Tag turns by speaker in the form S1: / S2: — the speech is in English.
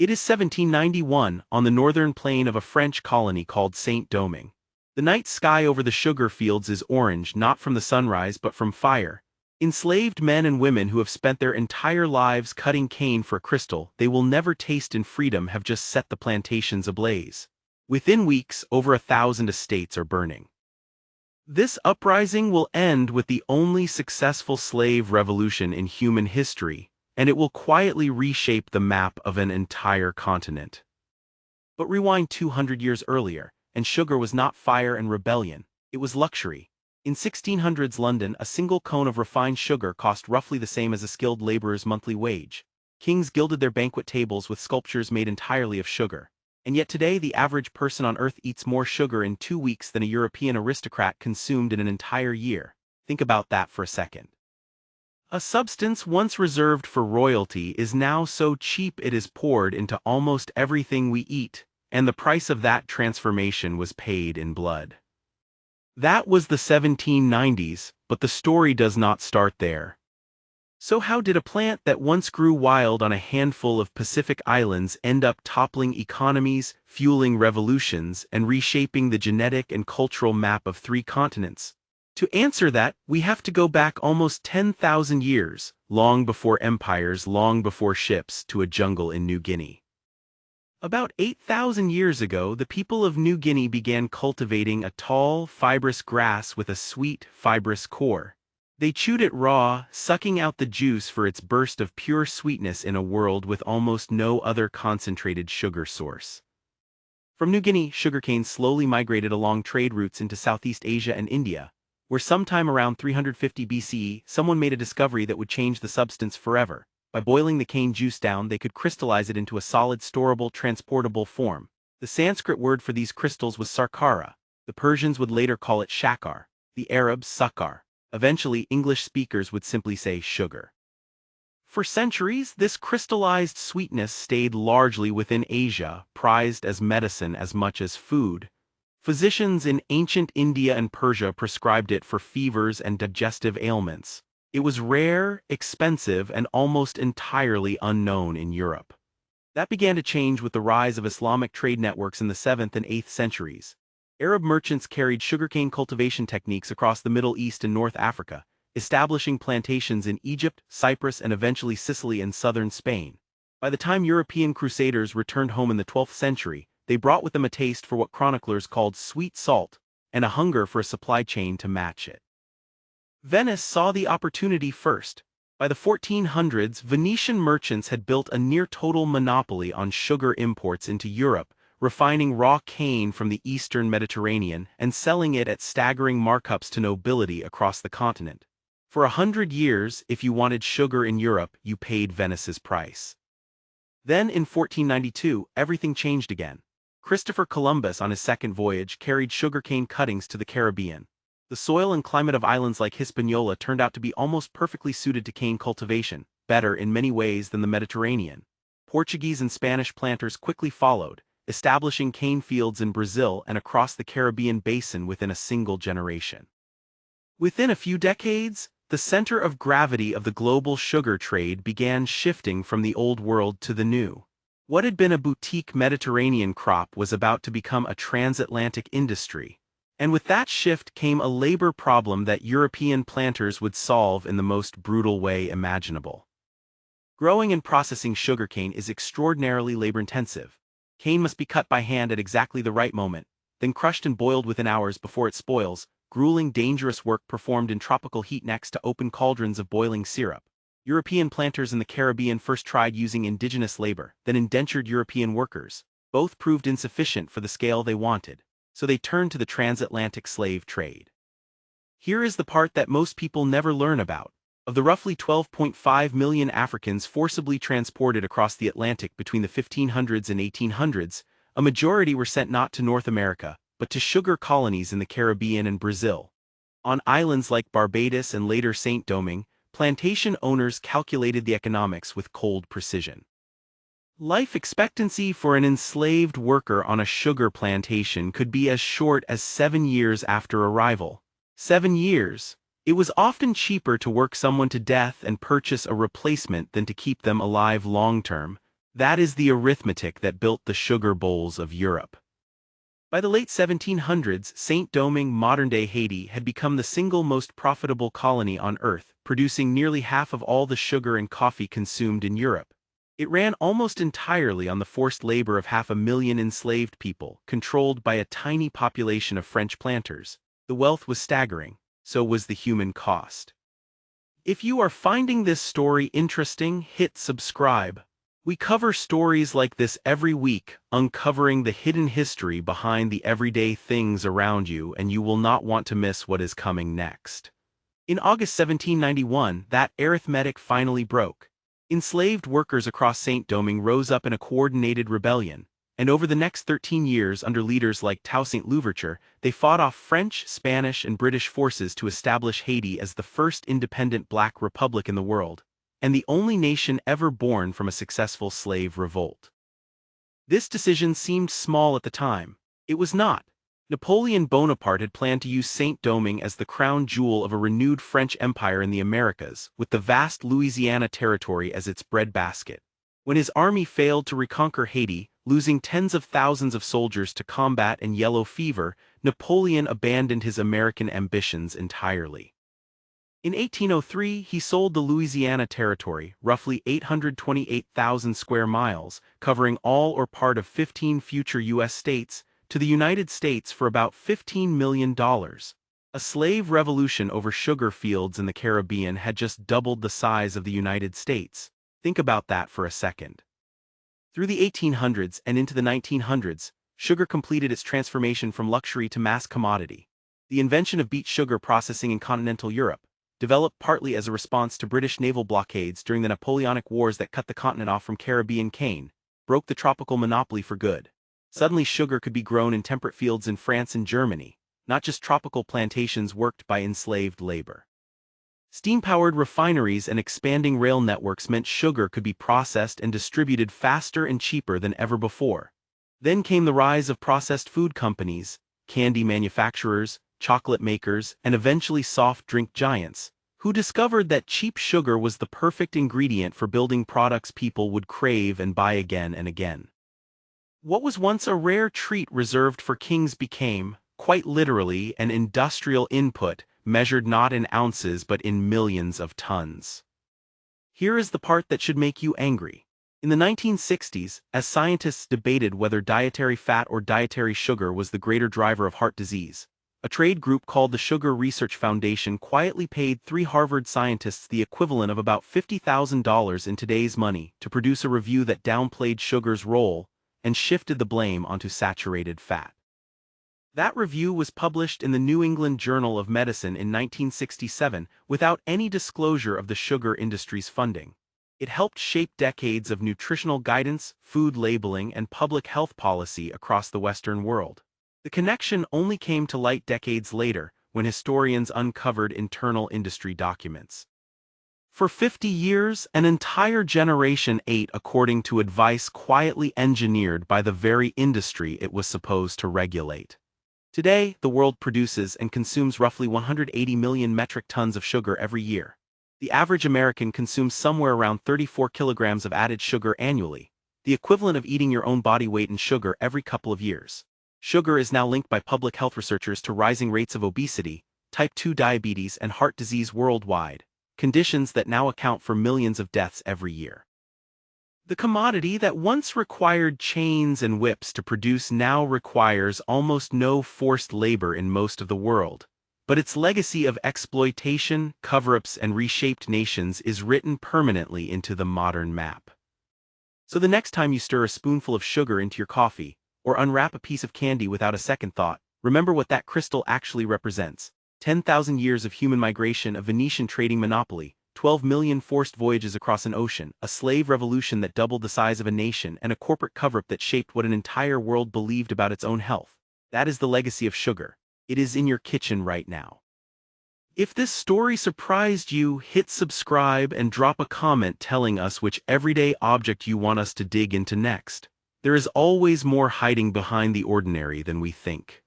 S1: It is 1791, on the northern plain of a French colony called Saint-Domingue. The night sky over the sugar fields is orange not from the sunrise but from fire. Enslaved men and women who have spent their entire lives cutting cane for a crystal they will never taste in freedom have just set the plantations ablaze. Within weeks, over 1,000 estates are burning. This uprising will end with the only successful slave revolution in human history, and it will quietly reshape the map of an entire continent. But rewind 200 years earlier, and sugar was not fire and rebellion, it was luxury. In 1600s London, a single cone of refined sugar cost roughly the same as a skilled laborer's monthly wage. Kings gilded their banquet tables with sculptures made entirely of sugar. And yet today the average person on Earth eats more sugar in 2 weeks than a European aristocrat consumed in an entire year. Think about that for a second. A substance once reserved for royalty is now so cheap it is poured into almost everything we eat, and the price of that transformation was paid in blood. That was the 1790s, but the story does not start there. So how did a plant that once grew wild on a handful of Pacific islands end up toppling economies, fueling revolutions, and reshaping the genetic and cultural map of 3 continents? To answer that, we have to go back almost 10,000 years, long before empires, long before ships, to a jungle in New Guinea. About 8,000 years ago, the people of New Guinea began cultivating a tall, fibrous grass with a sweet, fibrous core. They chewed it raw, sucking out the juice for its burst of pure sweetness in a world with almost no other concentrated sugar source. From New Guinea, sugarcane slowly migrated along trade routes into Southeast Asia and India, where sometime around 350 BCE, someone made a discovery that would change the substance forever. By boiling the cane juice down, they could crystallize it into a solid, storable, transportable form. The Sanskrit word for these crystals was sarkara. The Persians would later call it shakar, the Arabs sukkar. Eventually, English speakers would simply say sugar. For centuries, this crystallized sweetness stayed largely within Asia, prized as medicine as much as food. Physicians in ancient India and Persia prescribed it for fevers and digestive ailments. It was rare, expensive, and almost entirely unknown in Europe. That began to change with the rise of Islamic trade networks in the 7th and 8th centuries. Arab merchants carried sugarcane cultivation techniques across the Middle East and North Africa, establishing plantations in Egypt, Cyprus, and eventually Sicily and southern Spain. By the time European crusaders returned home in the 12th century, they brought with them a taste for what chroniclers called sweet salt, and a hunger for a supply chain to match it. Venice saw the opportunity first. By the 1400s, Venetian merchants had built a near-total monopoly on sugar imports into Europe, refining raw cane from the eastern Mediterranean and selling it at staggering markups to nobility across the continent. For 100 years, if you wanted sugar in Europe, you paid Venice's price. Then in 1492, everything changed again. Christopher Columbus on his second voyage carried sugarcane cuttings to the Caribbean. The soil and climate of islands like Hispaniola turned out to be almost perfectly suited to cane cultivation, better in many ways than the Mediterranean. Portuguese and Spanish planters quickly followed, establishing cane fields in Brazil and across the Caribbean basin within a single generation. Within a few decades, the center of gravity of the global sugar trade began shifting from the old world to the new. What had been a boutique Mediterranean crop was about to become a transatlantic industry. And with that shift came a labor problem that European planters would solve in the most brutal way imaginable. Growing and processing sugarcane is extraordinarily labor-intensive. Cane must be cut by hand at exactly the right moment, then crushed and boiled within hours before it spoils, grueling, dangerous work performed in tropical heat next to open cauldrons of boiling syrup. European planters in the Caribbean first tried using indigenous labor, then indentured European workers. Both proved insufficient for the scale they wanted, so they turned to the transatlantic slave trade. Here is the part that most people never learn about. Of the roughly 12.5 million Africans forcibly transported across the Atlantic between the 1500s and 1800s, a majority were sent not to North America, but to sugar colonies in the Caribbean and Brazil. On islands like Barbados and later Saint-Domingue, plantation owners calculated the economics with cold precision. Life expectancy for an enslaved worker on a sugar plantation could be as short as 7 years after arrival. 7 years. It was often cheaper to work someone to death and purchase a replacement than to keep them alive long-term. That is the arithmetic that built the sugar bowls of Europe. By the late 1700s, Saint-Domingue, modern-day Haiti, had become the single most profitable colony on Earth, producing nearly half of all the sugar and coffee consumed in Europe. It ran almost entirely on the forced labor of 500,000 enslaved people, controlled by a tiny population of French planters. The wealth was staggering, so was the human cost. If you are finding this story interesting, hit subscribe. We cover stories like this every week, uncovering the hidden history behind the everyday things around you, and you will not want to miss what is coming next. In August 1791, that arithmetic finally broke. Enslaved workers across Saint-Domingue rose up in a coordinated rebellion, and over the next 13 years under leaders like Toussaint Louverture, they fought off French, Spanish, and British forces to establish Haiti as the first independent black republic in the world, and the only nation ever born from a successful slave revolt. This decision seemed small at the time. It was not. Napoleon Bonaparte had planned to use Saint-Domingue as the crown jewel of a renewed French empire in the Americas, with the vast Louisiana territory as its breadbasket. When his army failed to reconquer Haiti, losing tens of thousands of soldiers to combat and yellow fever, Napoleon abandoned his American ambitions entirely. In 1803, he sold the Louisiana Territory, roughly 828,000 square miles, covering all or part of 15 future U.S. states, to the United States for about $15 million. A slave revolution over sugar fields in the Caribbean had just doubled the size of the United States. Think about that for a second. Through the 1800s and into the 1900s, sugar completed its transformation from luxury to mass commodity. The invention of beet sugar processing in continental Europe, developed partly as a response to British naval blockades during the Napoleonic Wars that cut the continent off from Caribbean cane, broke the tropical monopoly for good. Suddenly sugar could be grown in temperate fields in France and Germany, not just tropical plantations worked by enslaved labor. Steam-powered refineries and expanding rail networks meant sugar could be processed and distributed faster and cheaper than ever before. Then came the rise of processed food companies, candy manufacturers, chocolate makers, and eventually soft drink giants, who discovered that cheap sugar was the perfect ingredient for building products people would crave and buy again and again. What was once a rare treat reserved for kings became, quite literally, an industrial input, measured not in ounces but in millions of tons. Here is the part that should make you angry. In the 1960s, as scientists debated whether dietary fat or dietary sugar was the greater driver of heart disease, a trade group called the Sugar Research Foundation quietly paid 3 Harvard scientists the equivalent of about $50,000 in today's money to produce a review that downplayed sugar's role and shifted the blame onto saturated fat. That review was published in the New England Journal of Medicine in 1967 without any disclosure of the sugar industry's funding. It helped shape decades of nutritional guidance, food labeling, and public health policy across the Western world. The connection only came to light decades later, when historians uncovered internal industry documents. For 50 years, an entire generation ate according to advice quietly engineered by the very industry it was supposed to regulate. Today, the world produces and consumes roughly 180 million metric tons of sugar every year. The average American consumes somewhere around 34 kilograms of added sugar annually, the equivalent of eating your own body weight in sugar every couple of years. Sugar is now linked by public health researchers to rising rates of obesity, type 2 diabetes, and heart disease worldwide, conditions that now account for millions of deaths every year. The commodity that once required chains and whips to produce now requires almost no forced labor in most of the world, but its legacy of exploitation, cover-ups, and reshaped nations is written permanently into the modern map. So the next time you stir a spoonful of sugar into your coffee, or unwrap a piece of candy without a second thought, remember what that crystal actually represents: 10,000 years of human migration, a Venetian trading monopoly, 12 million forced voyages across an ocean, a slave revolution that doubled the size of a nation, and a corporate cover-up that shaped what an entire world believed about its own health. That is the legacy of sugar. It is in your kitchen right now. If this story surprised you, hit subscribe and drop a comment telling us which everyday object you want us to dig into next. There is always more hiding behind the ordinary than we think.